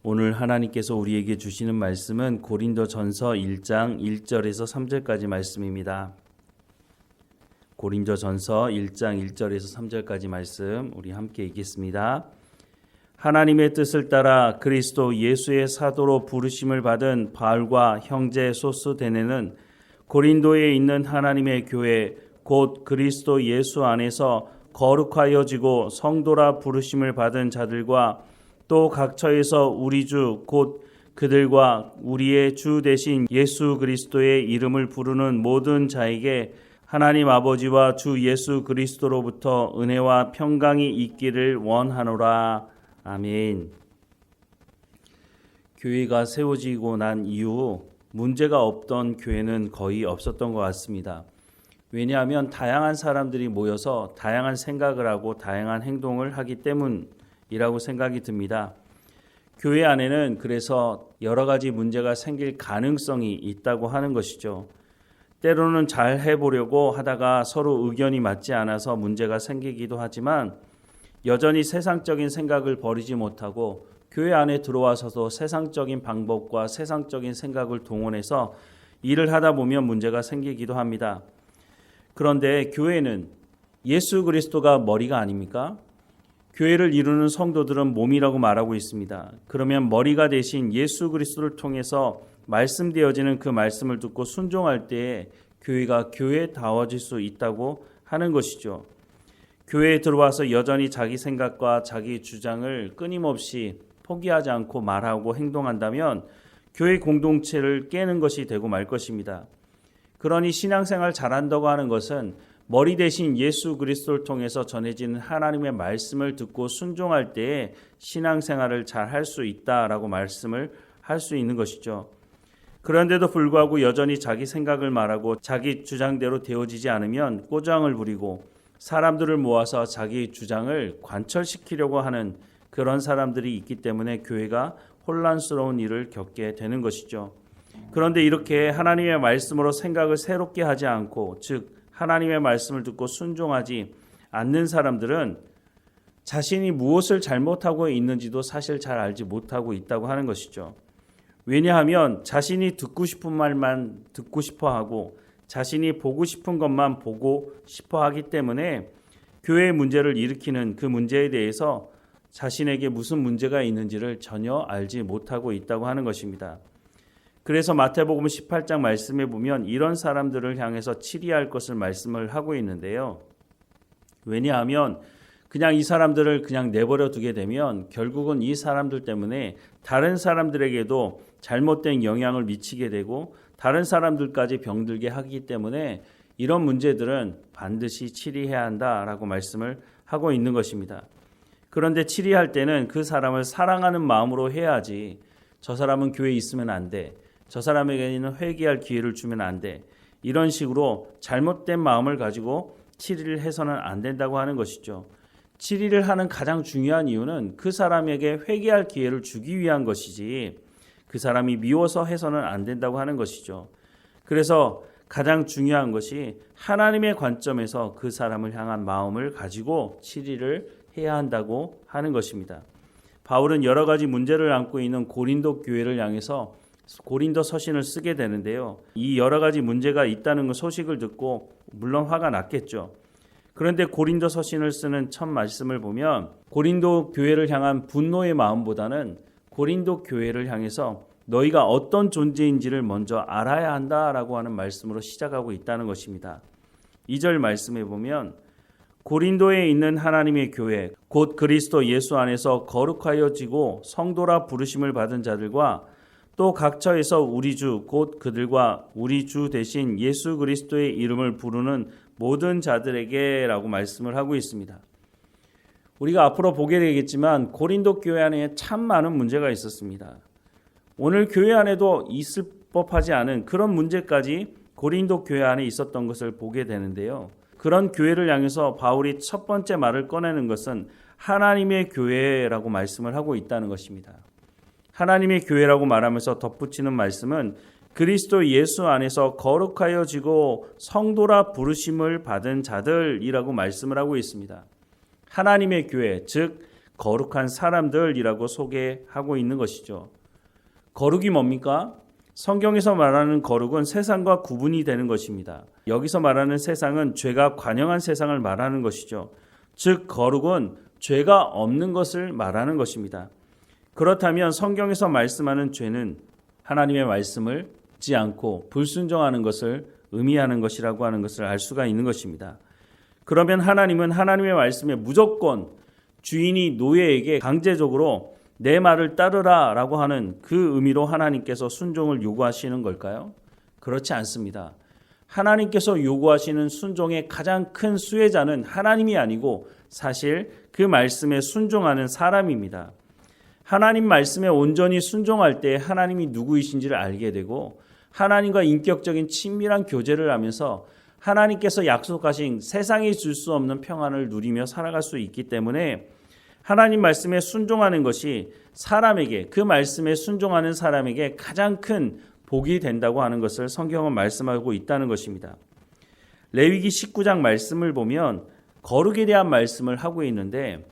오늘 하나님께서 우리에게 주시는 말씀은 고린도전서 1장 1절에서 3절까지 말씀입니다. 고린도전서 1장 1절에서 3절까지 말씀 우리 함께 읽겠습니다. 하나님의 뜻을 따라 그리스도 예수의 사도로 부르심을 받은 바울과 형제 소스데네는 고린도에 있는 하나님의 교회 곧 그리스도 예수 안에서 거룩하여지고 성도라 부르심을 받은 자들과 또 각처에서 우리 주 곧 그들과 우리의 주 되신 예수 그리스도의 이름을 부르는 모든 자에게 하나님 아버지와 주 예수 그리스도로부터 은혜와 평강이 있기를 원하노라. 아멘. 교회가 세워지고 난 이후 문제가 없던 교회는 거의 없었던 것 같습니다. 왜냐하면 다양한 사람들이 모여서 다양한 생각을 하고 다양한 행동을 하기 때문이라고 생각이 듭니다. 교회 안에는 그래서 여러 가지 문제가 생길 가능성이 있다고 하는 것이죠. 때로는 잘 해보려고 하다가 서로 의견이 맞지 않아서 문제가 생기기도 하지만 여전히 세상적인 생각을 버리지 못하고 교회 안에 들어와서도 세상적인 방법과 세상적인 생각을 동원해서 일을 하다 보면 문제가 생기기도 합니다. 그런데 교회는 예수 그리스도가 머리가 아닙니까? 교회를 이루는 성도들은 몸이라고 말하고 있습니다. 그러면 머리가 되신 예수 그리스도를 통해서 말씀되어지는 그 말씀을 듣고 순종할 때에 교회가 교회다워질 수 있다고 하는 것이죠. 교회에 들어와서 여전히 자기 생각과 자기 주장을 끊임없이 포기하지 않고 말하고 행동한다면 교회 공동체를 깨는 것이 되고 말 것입니다. 그러니 신앙생활 잘한다고 하는 것은 머리 대신 예수 그리스도를 통해서 전해지는 하나님의 말씀을 듣고 순종할 때에 신앙생활을 잘 할 수 있다라고 말씀을 할 수 있는 것이죠. 그런데도 불구하고 여전히 자기 생각을 말하고 자기 주장대로 되어지지 않으면 꼬장을 부리고 사람들을 모아서 자기 주장을 관철시키려고 하는 그런 사람들이 있기 때문에 교회가 혼란스러운 일을 겪게 되는 것이죠. 그런데 이렇게 하나님의 말씀으로 생각을 새롭게 하지 않고 즉 하나님의 말씀을 듣고 순종하지 않는 사람들은 자신이 무엇을 잘못하고 있는지도 사실 잘 알지 못하고 있다고 하는 것이죠. 왜냐하면 자신이 듣고 싶은 말만 듣고 싶어 하고 자신이 보고 싶은 것만 보고 싶어 하기 때문에 교회의 문제를 일으키는 그 문제에 대해서 자신에게 무슨 문제가 있는지를 전혀 알지 못하고 있다고 하는 것입니다. 그래서 마태복음 18장 말씀에 보면 이런 사람들을 향해서 치리할 것을 말씀을 하고 있는데요. 왜냐하면 그냥 이 사람들을 그냥 내버려 두게 되면 결국은 이 사람들 때문에 다른 사람들에게도 잘못된 영향을 미치게 되고 다른 사람들까지 병들게 하기 때문에 이런 문제들은 반드시 치리해야 한다라고 말씀을 하고 있는 것입니다. 그런데 치리할 때는 그 사람을 사랑하는 마음으로 해야지 저 사람은 교회에 있으면 안 돼. 저 사람에게는 회개할 기회를 주면 안 돼. 이런 식으로 잘못된 마음을 가지고 치리를 해서는 안 된다고 하는 것이죠. 치리를 하는 가장 중요한 이유는 그 사람에게 회개할 기회를 주기 위한 것이지 그 사람이 미워서 해서는 안 된다고 하는 것이죠. 그래서 가장 중요한 것이 하나님의 관점에서 그 사람을 향한 마음을 가지고 치리를 해야 한다고 하는 것입니다. 바울은 여러 가지 문제를 안고 있는 고린도 교회를 향해서 고린도 서신을 쓰게 되는데요. 이 여러 가지 문제가 있다는 소식을 듣고 물론 화가 났겠죠. 그런데 고린도 서신을 쓰는 첫 말씀을 보면 고린도 교회를 향한 분노의 마음보다는 고린도 교회를 향해서 너희가 어떤 존재인지를 먼저 알아야 한다라고 하는 말씀으로 시작하고 있다는 것입니다. 2절 말씀에 보면 고린도에 있는 하나님의 교회 곧 그리스도 예수 안에서 거룩하여지고 성도라 부르심을 받은 자들과 또 각처에서 우리 주 곧 그들과 우리 주 대신 예수 그리스도의 이름을 부르는 모든 자들에게 라고 말씀을 하고 있습니다. 우리가 앞으로 보게 되겠지만 고린도 교회 안에 참 많은 문제가 있었습니다. 오늘 교회 안에도 있을 법하지 않은 그런 문제까지 고린도 교회 안에 있었던 것을 보게 되는데요. 그런 교회를 향해서 바울이 첫 번째 말을 꺼내는 것은 하나님의 교회라고 말씀을 하고 있다는 것입니다. 하나님의 교회라고 말하면서 덧붙이는 말씀은 그리스도 예수 안에서 거룩하여지고 성도라 부르심을 받은 자들이라고 말씀을 하고 있습니다. 하나님의 교회, 즉 거룩한 사람들이라고 소개하고 있는 것이죠. 거룩이 뭡니까? 성경에서 말하는 거룩은 세상과 구분이 되는 것입니다. 여기서 말하는 세상은 죄가 관영한 세상을 말하는 것이죠. 즉 거룩은 죄가 없는 것을 말하는 것입니다. 그렇다면 성경에서 말씀하는 죄는 하나님의 말씀을 듣지 않고 불순종하는 것을 의미하는 것이라고 하는 것을 알 수가 있는 것입니다. 그러면 하나님은 하나님의 말씀에 무조건 주인이 노예에게 강제적으로 내 말을 따르라 라고 하는 그 의미로 하나님께서 순종을 요구하시는 걸까요? 그렇지 않습니다. 하나님께서 요구하시는 순종의 가장 큰 수혜자는 하나님이 아니고 사실 그 말씀에 순종하는 사람입니다. 하나님 말씀에 온전히 순종할 때 하나님이 누구이신지를 알게 되고 하나님과 인격적인 친밀한 교제를 하면서 하나님께서 약속하신 세상이 줄 수 없는 평안을 누리며 살아갈 수 있기 때문에 하나님 말씀에 순종하는 것이 사람에게, 그 말씀에 순종하는 사람에게 가장 큰 복이 된다고 하는 것을 성경은 말씀하고 있다는 것입니다. 레위기 19장 말씀을 보면 거룩에 대한 말씀을 하고 있는데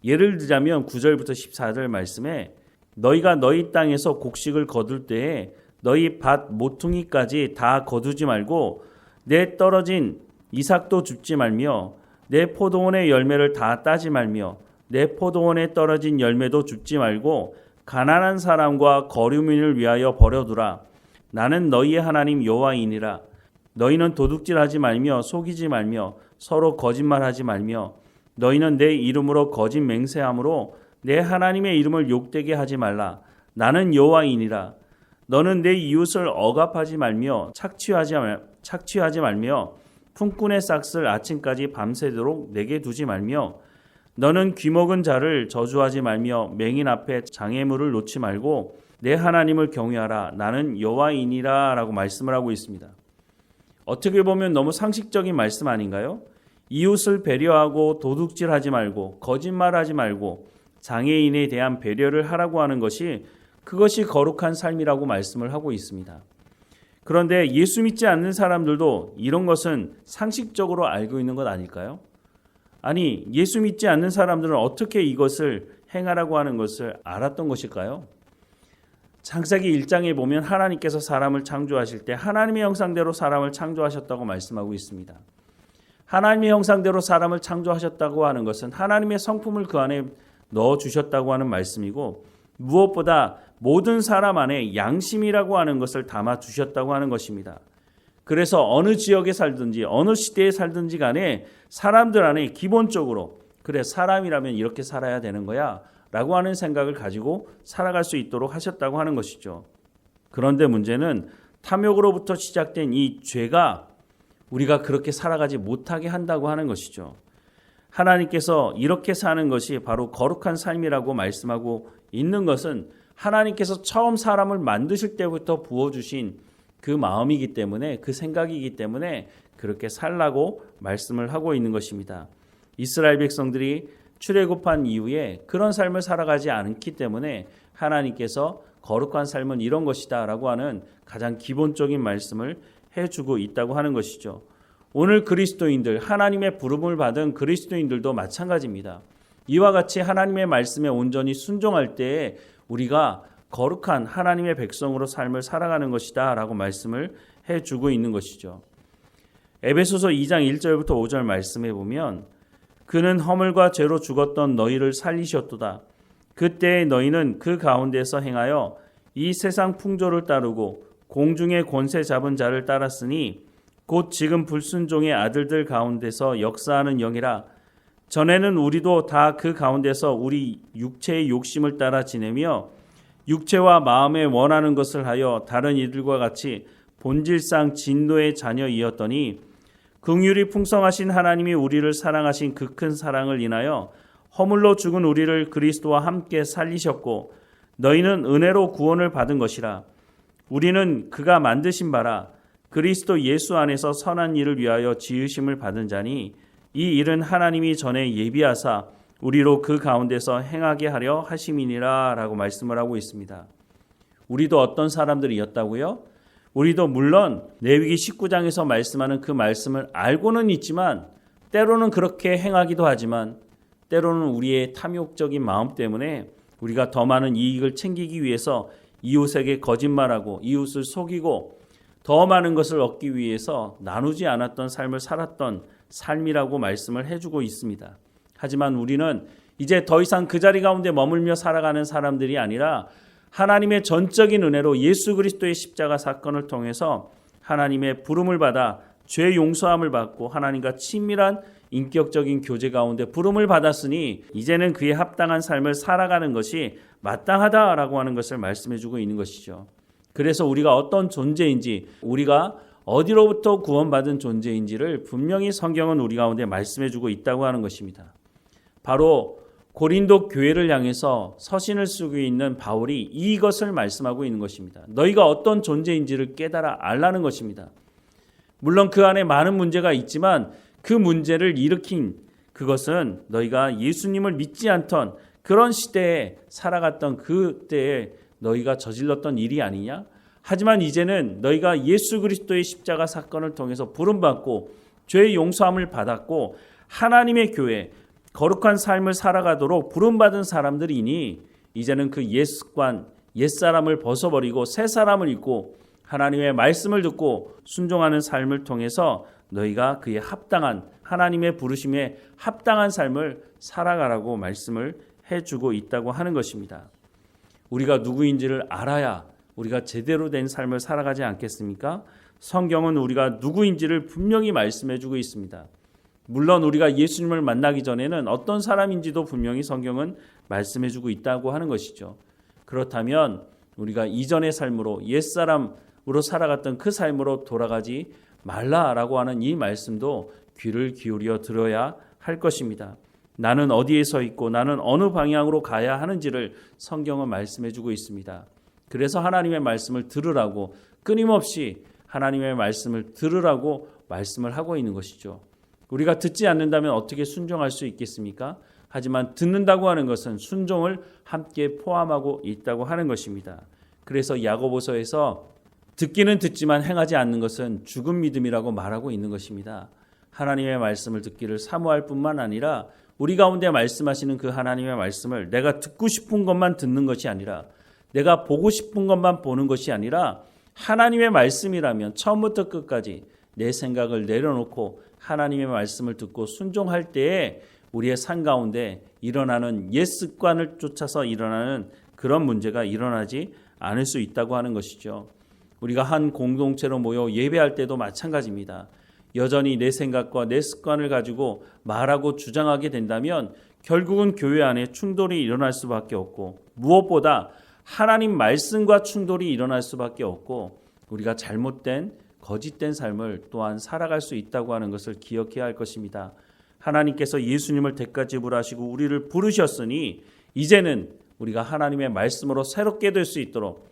예를 들자면 9절부터 14절 말씀에 너희가 너희 땅에서 곡식을 거둘 때에 너희 밭 모퉁이까지 다 거두지 말고 내 떨어진 이삭도 줍지 말며 내 포도원의 열매를 다 따지 말며 내 포도원에 떨어진 열매도 줍지 말고 가난한 사람과 거류민을 위하여 버려두라. 나는 너희의 하나님 여호와이니라. 너희는 도둑질하지 말며 속이지 말며 서로 거짓말하지 말며 너희는 내 이름으로 거짓 맹세함으로 내 하나님의 이름을 욕되게 하지 말라. 나는 여호와이니라. 너는 내 이웃을 억압하지 말며 착취하지 말며 품꾼의 싹을 아침까지 밤새도록 내게 두지 말며 너는 귀먹은 자를 저주하지 말며 맹인 앞에 장애물을 놓지 말고 내 하나님을 경외하라. 나는 여호와이니라 라고 말씀을 하고 있습니다. 어떻게 보면 너무 상식적인 말씀 아닌가요? 이웃을 배려하고 도둑질하지 말고 거짓말하지 말고 장애인에 대한 배려를 하라고 하는 것이 그것이 거룩한 삶이라고 말씀을 하고 있습니다. 그런데 예수 믿지 않는 사람들도 이런 것은 상식적으로 알고 있는 것 아닐까요? 아니, 예수 믿지 않는 사람들은 어떻게 이것을 행하라고 하는 것을 알았던 것일까요? 창세기 1장에 보면 하나님께서 사람을 창조하실 때 하나님의 형상대로 사람을 창조하셨다고 말씀하고 있습니다. 하나님의 형상대로 사람을 창조하셨다고 하는 것은 하나님의 성품을 그 안에 넣어주셨다고 하는 말씀이고 무엇보다 모든 사람 안에 양심이라고 하는 것을 담아주셨다고 하는 것입니다. 그래서 어느 지역에 살든지 어느 시대에 살든지 간에 사람들 안에 기본적으로 그래 사람이라면 이렇게 살아야 되는 거야 라고 하는 생각을 가지고 살아갈 수 있도록 하셨다고 하는 것이죠. 그런데 문제는 탐욕으로부터 시작된 이 죄가 우리가 그렇게 살아가지 못하게 한다고 하는 것이죠. 하나님께서 이렇게 사는 것이 바로 거룩한 삶이라고 말씀하고 있는 것은 하나님께서 처음 사람을 만드실 때부터 부어주신 그 마음이기 때문에 그 생각이기 때문에 그렇게 살라고 말씀을 하고 있는 것입니다. 이스라엘 백성들이 출애굽한 이후에 그런 삶을 살아가지 않기 때문에 하나님께서 거룩한 삶은 이런 것이다 라고 하는 가장 기본적인 말씀을 해주고 있다고 하는 것이죠. 오늘 그리스도인들, 하나님의 부름을 받은 그리스도인들도 마찬가지입니다. 이와 같이 하나님의 말씀에 온전히 순종할 때에 우리가 거룩한 하나님의 백성으로 삶을 살아가는 것이다 라고 말씀을 해주고 있는 것이죠. 에베소서 2장 1절부터 5절 말씀해 보면 그는 허물과 죄로 죽었던 너희를 살리셨도다. 그때 너희는 그 가운데서 행하여 이 세상 풍조를 따르고 공중의 권세 잡은 자를 따랐으니 곧 지금 불순종의 아들들 가운데서 역사하는 영이라. 전에는 우리도 다 그 가운데서 우리 육체의 욕심을 따라 지내며 육체와 마음에 원하는 것을 하여 다른 이들과 같이 본질상 진노의 자녀이었더니 긍휼이 풍성하신 하나님이 우리를 사랑하신 그 큰 사랑을 인하여 허물로 죽은 우리를 그리스도와 함께 살리셨고 너희는 은혜로 구원을 받은 것이라. 우리는 그가 만드신 바라 그리스도 예수 안에서 선한 일을 위하여 지으심을 받은 자니 이 일은 하나님이 전에 예비하사 우리로 그 가운데서 행하게 하려 하심이니라 라고 말씀을 하고 있습니다. 우리도 어떤 사람들이었다고요? 우리도 물론 레위기 19장에서 말씀하는 그 말씀을 알고는 있지만 때로는 그렇게 행하기도 하지만 때로는 우리의 탐욕적인 마음 때문에 우리가 더 많은 이익을 챙기기 위해서 이웃에게 거짓말하고 이웃을 속이고 더 많은 것을 얻기 위해서 나누지 않았던 삶을 살았던 삶이라고 말씀을 해주고 있습니다. 하지만 우리는 이제 더 이상 그 자리 가운데 머물며 살아가는 사람들이 아니라 하나님의 전적인 은혜로 예수 그리스도의 십자가 사건을 통해서 하나님의 부름을 받아 죄 용서함을 받고 하나님과 친밀한 인격적인 교제 가운데 부름을 받았으니 이제는 그에 합당한 삶을 살아가는 것이 마땅하다라고 하는 것을 말씀해주고 있는 것이죠. 그래서 우리가 어떤 존재인지, 우리가 어디로부터 구원받은 존재인지를 분명히 성경은 우리 가운데 말씀해주고 있다고 하는 것입니다. 바로 고린도 교회를 향해서 서신을 쓰고 있는 바울이 이것을 말씀하고 있는 것입니다. 너희가 어떤 존재인지를 깨달아 알라는 것입니다. 물론 그 안에 많은 문제가 있지만 그 문제를 일으킨 그것은 너희가 예수님을 믿지 않던 그런 시대에 살아갔던 그때에 너희가 저질렀던 일이 아니냐? 하지만 이제는 너희가 예수 그리스도의 십자가 사건을 통해서 부름받고 죄의 용서함을 받았고 하나님의 교회, 거룩한 삶을 살아가도록 부름받은 사람들이니 이제는 그 옛습관, 옛사람을 벗어버리고 새 사람을 입고 하나님의 말씀을 듣고 순종하는 삶을 통해서 너희가 그에 합당한 하나님의 부르심에 합당한 삶을 살아가라고 말씀을 해주고 있다고 하는 것입니다. 우리가 누구인지를 알아야 우리가 제대로 된 삶을 살아가지 않겠습니까? 성경은 우리가 누구인지를 분명히 말씀해주고 있습니다. 물론 우리가 예수님을 만나기 전에는 어떤 사람인지도 분명히 성경은 말씀해주고 있다고 하는 것이죠. 그렇다면 우리가 이전의 삶으로 옛사람으로 살아갔던 그 삶으로 돌아가지 말라라고 하는 이 말씀도 귀를 기울여 들어야 할 것입니다. 나는 어디에 서 있고 나는 어느 방향으로 가야 하는지를 성경은 말씀해주고 있습니다. 그래서 하나님의 말씀을 들으라고 끊임없이 하나님의 말씀을 들으라고 말씀을 하고 있는 것이죠. 우리가 듣지 않는다면 어떻게 순종할 수 있겠습니까? 하지만 듣는다고 하는 것은 순종을 함께 포함하고 있다고 하는 것입니다. 그래서 야고보서에서 듣기는 듣지만 행하지 않는 것은 죽은 믿음이라고 말하고 있는 것입니다. 하나님의 말씀을 듣기를 사모할 뿐만 아니라 우리 가운데 말씀하시는 그 하나님의 말씀을 내가 듣고 싶은 것만 듣는 것이 아니라 내가 보고 싶은 것만 보는 것이 아니라 하나님의 말씀이라면 처음부터 끝까지 내 생각을 내려놓고 하나님의 말씀을 듣고 순종할 때에 우리의 삶 가운데 일어나는 옛 습관을 쫓아서 일어나는 그런 문제가 일어나지 않을 수 있다고 하는 것이죠. 우리가 한 공동체로 모여 예배할 때도 마찬가지입니다. 여전히 내 생각과 내 습관을 가지고 말하고 주장하게 된다면 결국은 교회 안에 충돌이 일어날 수밖에 없고 무엇보다 하나님 말씀과 충돌이 일어날 수밖에 없고 우리가 잘못된 거짓된 삶을 또한 살아갈 수 있다고 하는 것을 기억해야 할 것입니다. 하나님께서 예수님을 대가집으로 하시고 우리를 부르셨으니 이제는 우리가 하나님의 말씀으로 새롭게 될 수 있도록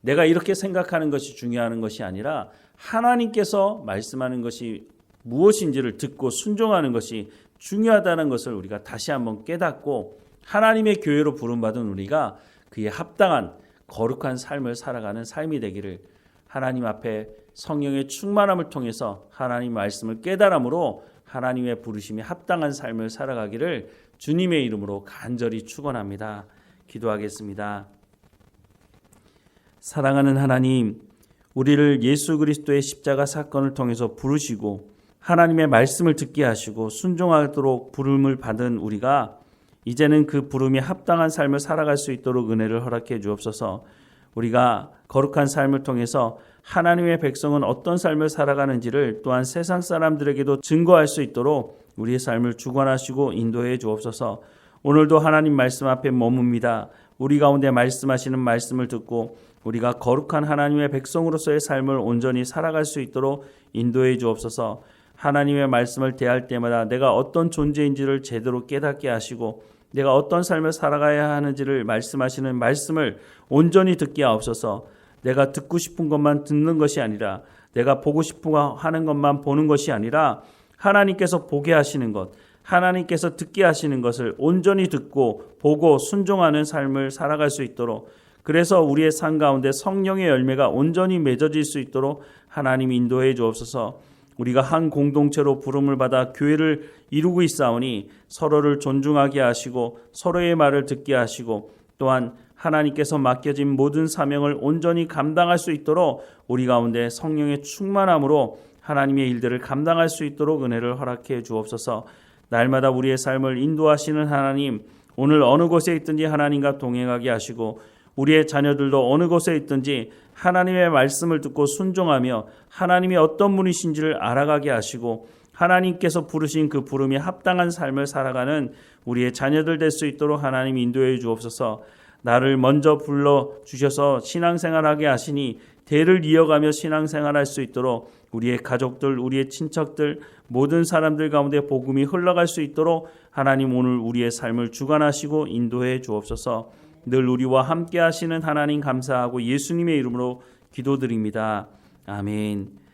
내가 이렇게 생각하는 것이 중요한 것이 아니라 하나님께서 말씀하는 것이 무엇인지를 듣고 순종하는 것이 중요하다는 것을 우리가 다시 한번 깨닫고 하나님의 교회로 부름받은 우리가 그에 합당한 거룩한 삶을 살아가는 삶이 되기를 하나님 앞에 성령의 충만함을 통해서 하나님 말씀을 깨달음으로 하나님의 부르심에 합당한 삶을 살아가기를 주님의 이름으로 간절히 축원합니다. 기도하겠습니다. 사랑하는 하나님, 우리를 예수 그리스도의 십자가 사건을 통해서 부르시고 하나님의 말씀을 듣게 하시고 순종하도록 부름을 받은 우리가 이제는 그 부름에 합당한 삶을 살아갈 수 있도록 은혜를 허락해 주옵소서. 우리가 거룩한 삶을 통해서 하나님의 백성은 어떤 삶을 살아가는지를 또한 세상 사람들에게도 증거할 수 있도록 우리의 삶을 주관하시고 인도해 주옵소서. 오늘도 하나님 말씀 앞에 머뭅니다. 우리 가운데 말씀하시는 말씀을 듣고 우리가 거룩한 하나님의 백성으로서의 삶을 온전히 살아갈 수 있도록 인도해 주옵소서. 하나님의 말씀을 대할 때마다 내가 어떤 존재인지를 제대로 깨닫게 하시고 내가 어떤 삶을 살아가야 하는지를 말씀하시는 말씀을 온전히 듣게 하옵소서. 내가 듣고 싶은 것만 듣는 것이 아니라 내가 보고 싶은 하는 것만 보는 것이 아니라 하나님께서 보게 하시는 것, 하나님께서 듣게 하시는 것을 온전히 듣고 보고 순종하는 삶을 살아갈 수 있도록 그래서 우리의 삶 가운데 성령의 열매가 온전히 맺어질 수 있도록 하나님 인도해 주옵소서. 우리가 한 공동체로 부름을 받아 교회를 이루고 있사오니 서로를 존중하게 하시고 서로의 말을 듣게 하시고 또한 하나님께서 맡겨진 모든 사명을 온전히 감당할 수 있도록 우리 가운데 성령의 충만함으로 하나님의 일들을 감당할 수 있도록 은혜를 허락해 주옵소서. 날마다 우리의 삶을 인도하시는 하나님, 오늘 어느 곳에 있든지 하나님과 동행하게 하시고 우리의 자녀들도 어느 곳에 있든지 하나님의 말씀을 듣고 순종하며 하나님이 어떤 분이신지를 알아가게 하시고 하나님께서 부르신 그 부름에 합당한 삶을 살아가는 우리의 자녀들 될 수 있도록 하나님 인도해 주옵소서. 나를 먼저 불러주셔서 신앙생활하게 하시니 대를 이어가며 신앙생활할 수 있도록 우리의 가족들, 우리의 친척들, 모든 사람들 가운데 복음이 흘러갈 수 있도록 하나님 오늘 우리의 삶을 주관하시고 인도해 주옵소서. 늘 우리와 함께 하시는 하나님 감사하고 예수님의 이름으로 기도드립니다. 아멘.